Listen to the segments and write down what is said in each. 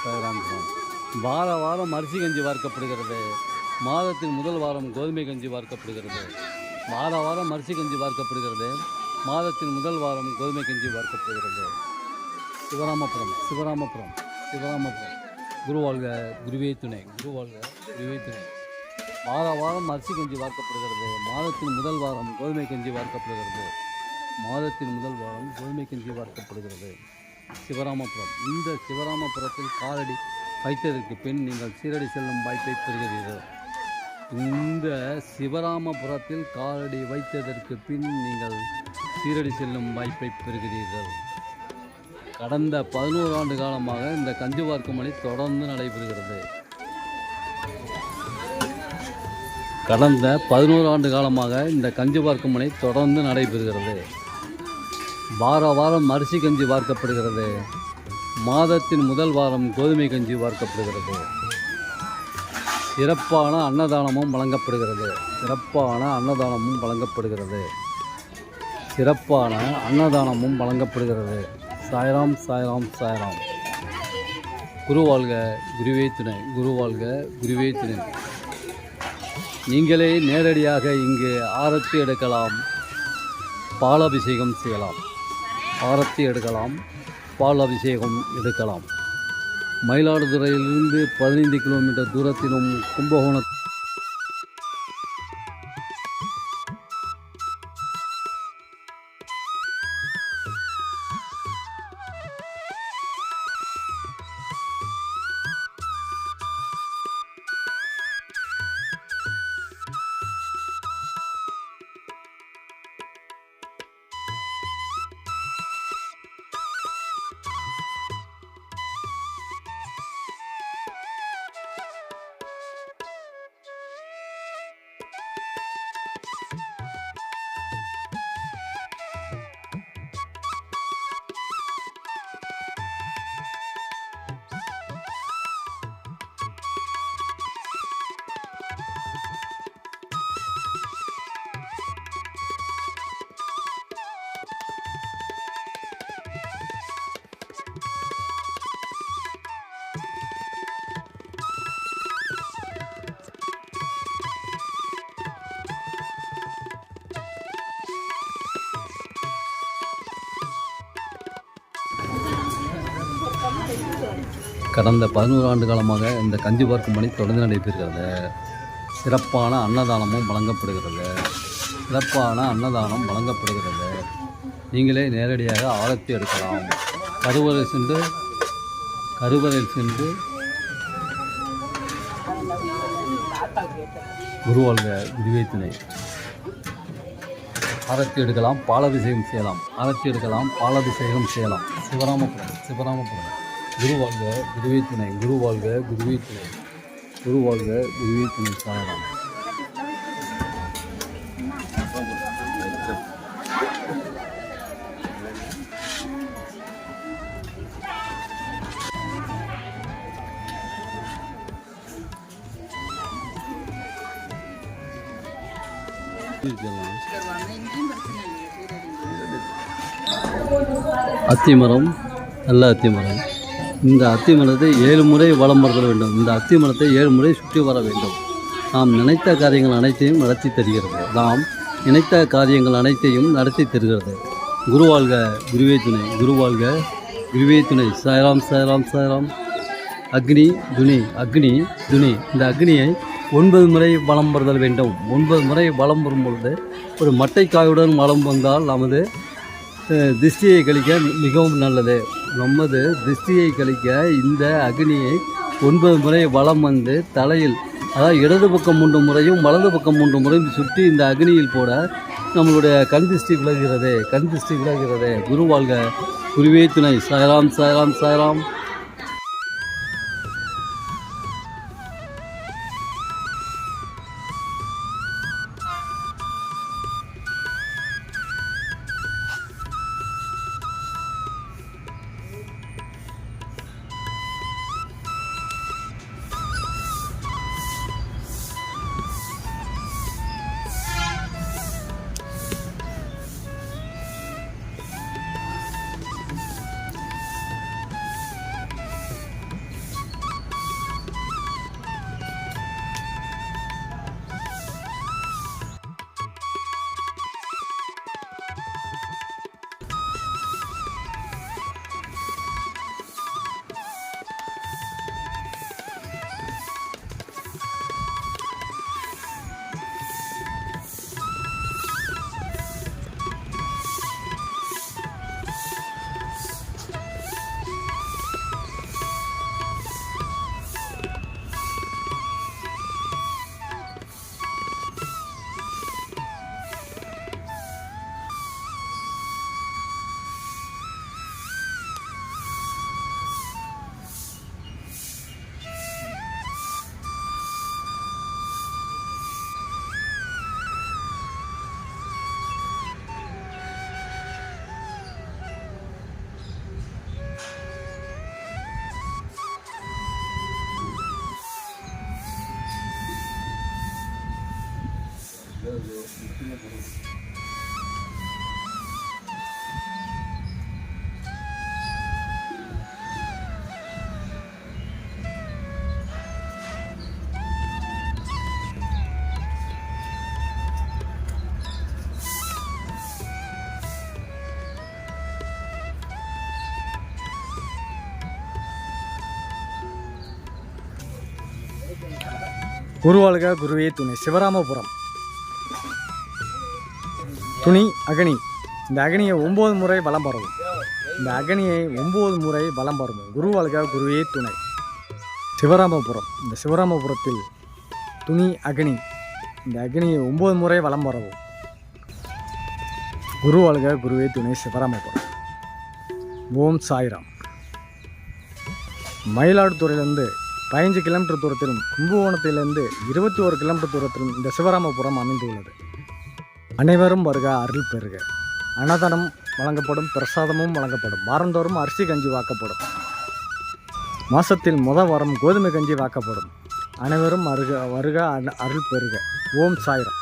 சாய்ராம் சாய்ராம் சாம். வார வாரம் அரிசி கஞ்சி வார்க்கப்படுகிறது. மாதத்தின் முதல் வாரம் கோதுமை கஞ்சி வார்க்கப்படுகிறது. வார வாரம் அரிசி கஞ்சி வார்க்கப்படுகிறது. மாதத்தின் முதல் வாரம் கோதுமை கஞ்சி வார்க்கப்படுகிறது. சிவராமபுரம் சிவராமபுரம் சிவராமபுரம். குருவாழ்க குருவே துணை, குருவாழ்க குருவே துணை. வார வாரம் அரிசி கஞ்சி வார்க்கப்படுகிறது. மாதத்தின் முதல் வாரம் கோதுமை கஞ்சி வார்க்கப்படுகிறது. மாதத்தின் முதல் வாரம் கோதுமை கஞ்சி வார்க்கப்படுகிறது. சிவராமபுரம். இந்த சிவராமபுரத்தில் காலடி வைத்ததற்கு பின் நீங்கள் சீரடி செல்லும் வாய்ப்பை பெறுகிறீர்கள். இந்த சிவராமபுரத்தில் காலடி வைத்ததற்கு பின் நீங்கள் சீரடி செல்லும் வாய்ப்பை பெறுகிறீர்கள். கடந்த 11 ஆண்டு காலமாக இந்த கஞ்சி வார்க்கும் பணி தொடர்ந்து நடைபெறுகிறது. கடந்த 11 ஆண்டு காலமாக இந்த கஞ்சி வார்க்கும் பணி தொடர்ந்து நடைபெறுகிறது. வார வாரம் அரிசி கஞ்சி வார்க்கப்படுகிறது. மாதத்தின் முதல் வாரம் கோதுமை கஞ்சி வார்க்கப்படுகிறது. சிறப்பான அன்னதானமும் வழங்கப்படுகிறது. சிறப்பான அன்னதானமும் வழங்கப்படுகிறது. சிறப்பான அன்னதானமும் வழங்கப்படுகிறது. சாய்ராம் சாய்ராம் சாய்ராம். குருவாழ்க குருவே துணை, குருவாழ்க குருவே துணை. நீங்களே நேரடியாக இங்கு ஆரத்தி எடுக்கலாம், பாலாபிஷேகம் செய்யலாம். ஆரத்தி எடுக்கலாம், பால் அபிஷேகம் எடுக்கலாம். மயிலாடுதுறையிலிருந்து 15 கிலோமீட்டர் தூரத்திலும் கும்பகோணம் கடந்த 11 ஆண்டு காலமாக இந்த கஞ்சி பார்க்கும் பணி தொடர்ந்து நடைபெறுகிறது. சிறப்பான அன்னதானமும் வழங்கப்படுகிறது. சிறப்பான அன்னதானம் வழங்கப்படுகிறது. நீங்களே நேரடியாக ஆரத்தி எடுக்கலாம். கருவறையில் சென்று குருவாழ்க குருவே துணை. ஆரத்தி எடுக்கலாம், பாலாபிஷேகம் செய்யலாம். ஆரத்தி எடுக்கலாம், பாலாபிஷேகம் செய்யலாம். சிவராமபுரம் சிவராமபுரம். குருவாழ்க குருவே துணை, குருவாழ்க குருவே துணை, குருவாழ்க குருவே துணை. சாயலாம். அத்திமரம், நல்ல அத்திமரம். இந்த அத்திமரத்தை 7 முறை வலம் வர வேண்டும். இந்த அத்திமரத்தை 7 முறை சுற்றி வர வேண்டும். நாம் நினைத்த காரியங்கள் அனைத்தையும் நடத்தி தருகிறது. நாம் நினைத்த காரியங்கள் அனைத்தையும் நடத்தி தருகிறது. குருவாழ்க குருவே துணை, குருவாழ்க குருவே துணை. சாய்ராம் சாய்ராம் சாய்ராம். அக்னி துணி, அக்னி துணி. இந்த அக்னியை 9 முறை வலம் வருதல் வேண்டும். 9 முறை வலம் வரும்பொழுது ஒரு மட்டைக்காயுடன் வலம் வந்தால் நமது திருஷ்டியை கழிக்க மிகவும் நல்லது. நமது திருஷ்டியை கழிக்க இந்த அக்னியை 9 முறை வலம் வந்து தலையில், அதாவது இடது பக்கம் 3 முறையும் வலது பக்கம் 3 முறையும் சுற்றி இந்த அக்னியில் போட நம்மளுடைய கண் திருஷ்டி விலகிறது. கண் திருஷ்டி விலகிறது. குருவாழ்க குருவே துணை. சாய்ராம் சாய்ராம் சாய்ராம். குருவாழ்க குருவே துணை. சிவராமபுரம் துணி அக்னி. இந்த அக்னியை 9 முறை வலம் பரவும். இந்த அக்னியை 9 முறை வலம் பரவும். குருவாழ்க குருவே துணை. சிவராமபுரம். இந்த சிவராமபுரத்தில் துணி அக்னி. இந்த அக்னியை 9 முறை வலம் பரவும். குருவாழ்க குருவே துணை. சிவராமபுரம். ஓம் சாய்ராம். மயிலாடுதுறையிலிருந்து 15 கிலோமீட்டர் தூரத்திலும் கும்பகோணத்திலிருந்து 21 கிலோமீட்டர் தூரத்திலும் இந்த சிவராமபுரம் அமைந்துள்ளது. அனைவரும் வருக, அருள் பெறுக. அன்னதானம் வழங்கப்படும், பிரசாதமும் வழங்கப்படும். வாரந்தோறும் அரிசி கஞ்சி வாக்கப்படும். மாதத்தில் வாரம் கோதுமை கஞ்சி வாக்கப்படும். அனைவரும் வருக, அருள் பெறுக. ஓம் சாய்ராம்.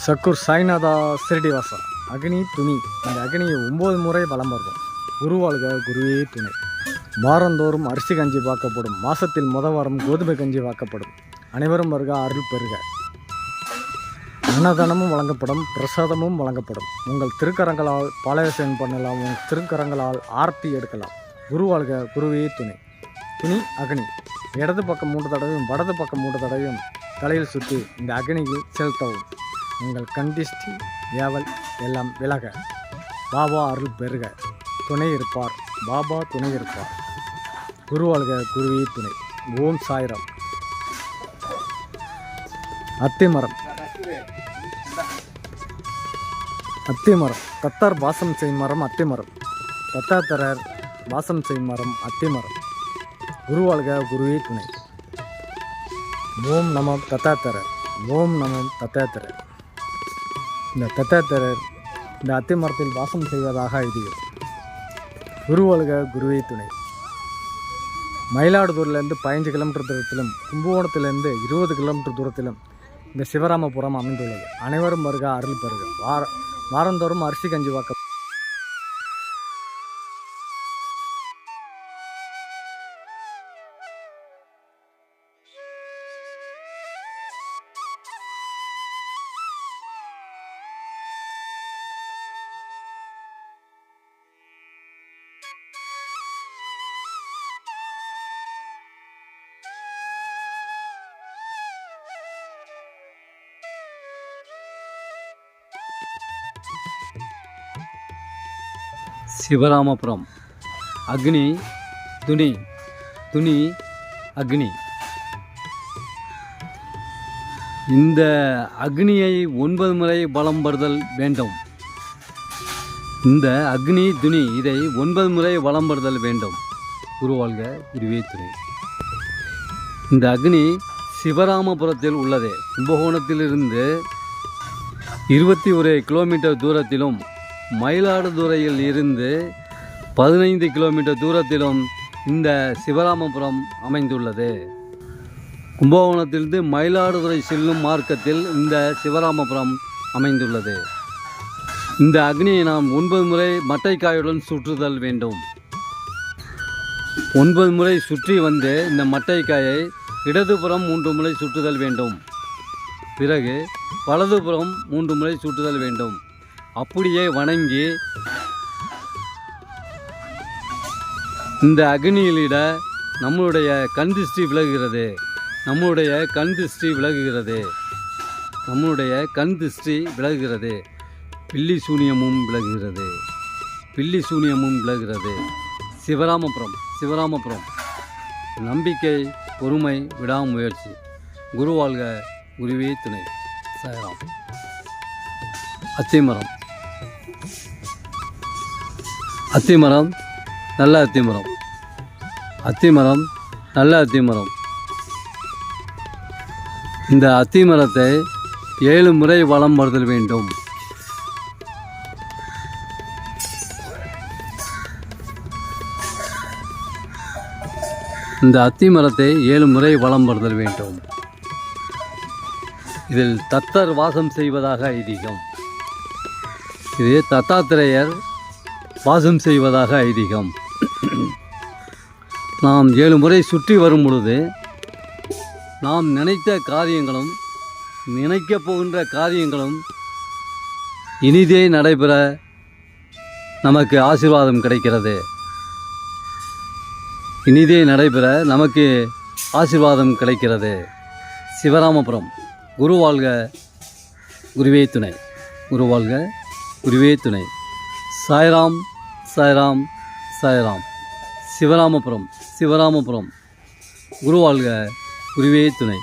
சக்குர் சாய்நாதா சிறடிவாசா. அக்னி துணி. இந்த அக்னியை 9 முறை வலம் வருவோம். குருவாழ்க குருவே துணை. வாரந்தோறும் அரிசி கஞ்சி வாக்கப்படும். மாதத்தில் வாரம் கோதுமை கஞ்சி வாக்கப்படும். அனைவரும் வருக, அருள் பெறுக. அன்னதானமும் வழங்கப்படும், பிரசாதமும் வழங்கப்படும். உங்கள் திருக்கரங்களால் பாலாபிஷேகம் பண்ணலாம். உங்கள் திருக்கரங்களால் ஆரத்தி எடுக்கலாம். குருவாழ்க குருவே துணை. துணி அக்னி. இடது பக்கம் 3 தடவையும் வடது பக்கம் 3 தடவையும் தலையில் சுற்றி இந்த அக்னியில் செலுத்தவும். உங்கள் கண்டிஷ்டி ஏவல் எல்லாம் விலக. பாபா அருள் பெறுக. துணை இருப்பார். பாபா துணை இருப்பார். குருவாழ்க குருவே துணை. ஓம் சாய்ராம். அத்திமரம். அத்திமரம் தத்தார் வாசம் செய்யும் மரம் அத்திமரம். தத்தாத்தரர் வாசம் செய்யும் மரம் அத்திமரம். குருவாழ்க குருவே துணை. ஓம் நம தத்தாத்தரர். ஓம் நம தத்தாத்தரர். இந்த தத்தாத்தரர் இந்த அத்திமரத்தில் வாசம் செய்வதாக ஐதீகம். குருவாழ்க குருவே துணை. மயிலாடுதுறையிலேருந்து 15 கிலோமீட்டர் தூரத்திலும் கும்பகோணத்திலிருந்து 20 கிலோமீட்டர் தூரத்திலும் இந்த சிவராமபுரம் அமைந்துள்ளது. அனைவரும் வருக, அருள் பெறுக. வாரந்தோறும் அரிசி கஞ்சி வாக்க. சிவராமபுரம். அக்னி துணி. துணி அக்னி. இந்த அக்னியை 9 முறை வலம் வருதல் வேண்டும். இந்த அக்னி துணி இதை 9 முறை வலம் வருதல் வேண்டும். குருவாழ்க குருவே துணை. இந்த அக்னி சிவராமபுரத்தில் உள்ளது. கும்பகோணத்திலிருந்து 21 கிலோமீட்டர் தூரத்திலும் மயிலாடுதுறையில் இருந்து 15 கிலோமீட்டர் தூரத்திலும் இந்த சிவராமபுரம் அமைந்துள்ளது. கும்பகோணத்திலிருந்து மயிலாடுதுறை செல்லும் மார்க்கத்தில் இந்த சிவராமபுரம் அமைந்துள்ளது. இந்த அக்னியை நாம் 9 முறை மட்டைக்காயுடன் சுற்றுதல் வேண்டும். 9 முறை சுற்றி வந்து இந்த மட்டைக்காயை இடதுபுறம் 3 முறை சுற்றுதல் வேண்டும். பிறகு வலதுபுறம் 3 முறை சுற்றுதல் வேண்டும். அப்படியே வணங்கி இந்த அக்னியிலிட நம்மளுடைய கண் திருஷ்டி விலகுகிறது. நம்முடைய கண் திருஷ்டி விலகுகிறது. நம்முடைய கண் திருஷ்டி விலகுகிறது. பில்லி சூனியமும் விலகுகிறது. பில்லி சூனியமும் விலகுகிறது. சிவராமபுரம். சிவராமபுரம். நம்பிக்கை, பொறுமை, விடாமுயற்சி. குருவாழ்க குருவே துணை. சாய்ராம். அத்திமரம். அத்திமரம் நல்ல அத்திமரம். அத்திமரம் நல்ல அத்திமரம். இந்த அத்திமரத்தை 7 முறை வலம் வருதல் வேண்டும். இந்த அத்திமரத்தை 7 முறை வலம் வருதல் வேண்டும். இதில் தத்தர் வாசம் செய்வதாக ஐதீகம். இது தத்தாத்திரேயர் வாசம் செய்வதாக ஐதீகம். நாம் 7 முறை சுற்றி வரும் பொழுது நாம் நினைத்த காரியங்களும் நினைக்கப் போகின்ற காரியங்களும் இனிதே நடைபெற நமக்கு ஆசீர்வாதம் கிடைக்கிறது. இனிதே நடைபெற நமக்கு ஆசீர்வாதம் கிடைக்கிறது. சிவராமபுரம். குரு வாழ்க, குருவே துணை. குரு வாழ்க, குருவே துணை. சாய்ராம், சாய்ராம், சாய்ராம். சிவராமபுரம், சிவராமபுரம். குரு வாழ்க, குருவே துணை.